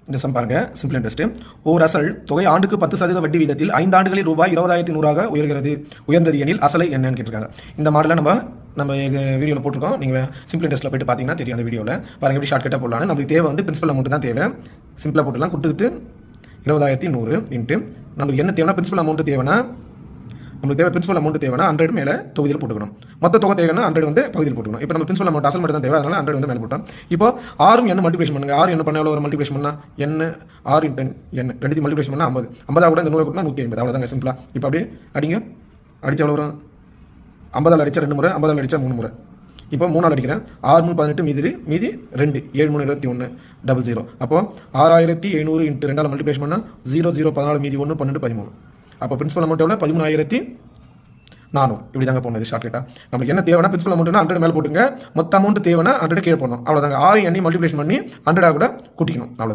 இந்த சம் பாருங்க, simple interest. ஓர் அசல் தொகை ஆண்டுக்கு 10% வட்டி வீதத்தில் 5 ஆண்டுகளில் ரூபாய் 20,100 உயர்ந்தது எனில் அசலை என்னன்னு கேட்டிருக்காங்க. இந்த மாடலை நம்ம வீடியோவில் போட்டிருக்கோம். நீங்கள் சிம்பிள் இன்ட்ரெஸ்ட்டில் போயிட்டு பார்த்தீங்கன்னா தெரியும். அந்த வீடியோவில் பாருங்க எப்படி ஷார்ட்கட்டாக போடலான்னு. நம்மளுக்கு தேவை வந்து பிரின்சிபல் அமௌண்ட் தான் தேவை. சிம்பிளாக போட்டுலாம் கொடுத்துட்டு 20,100 இன்ட்டு நம்மளுக்கு என்ன தேவைன்னா பிரின்சிபல் அமௌண்ட் தேவைன்னா நம்மளுக்கு தேவை பிரின்சிபல் அமௌண்ட் தேவைன்னா 100 மேலே தொகுதியில் போட்டுக்கணும். மொத்த தொகை தேவைன்னா 100 வந்து பகுதியில் போட்டுக்கணும். இப்போ நம்ம பிரின்சிபல் அமௌண்ட் அசல் மட்டும் தான் தேவை, அதனால 100 வந்து மேலே போட்டோம். இப்போ 6 என்ன மல்டிபிகேஷன் பண்ணுங்க. 6 என்ன பண்ண எவ்வளோ ஒரு மல்டிபிகேஷன் பண்ணா என்ன 6 இன்ட்டு என்ன ரெண்டுத்தையும் மல்டிபிகேஷன் பண்ணால் 50. 50 கூட இந்த 100 கூட்டினா 150. அவ்வளோதாங்க சிம்பிளா. இப்போ அப்படியே அடிங்க. அடிச்சு எவ்வளோ வரும்? 50 அடிச்சா 2 முறை, 50 அடிச்சா 3 முறை. இப்போ 3 அடிக்கிறேன். 6 3 18 மீதி 2 7 3 21 00. அப்போ 6,700 இன்ட்டு 2 மல்டிபிகேஷன் பண்ணால் 0 0 14 மீதி 1 12 13. அப்போ பிரின்சிபல் அமௌண்ட் எவ்வளோ? 13,400. இப்படி தாங்க போனது ஷார்ட்கட்டா. நமக்கு என்ன தேவைன்னா பிரின்சிபல் அமௌண்ட்னா 100 மேலே போட்டுங்க. மொத்த அமௌண்ட் தேவைன்னா 100 கீழே போடணும். அவ்வளோதாங்க. 6 எண்ணி மல்டிபிகேஷன் பண்ணி 100 கூட கூட்டிக்கணும். அவ்வளோதான்.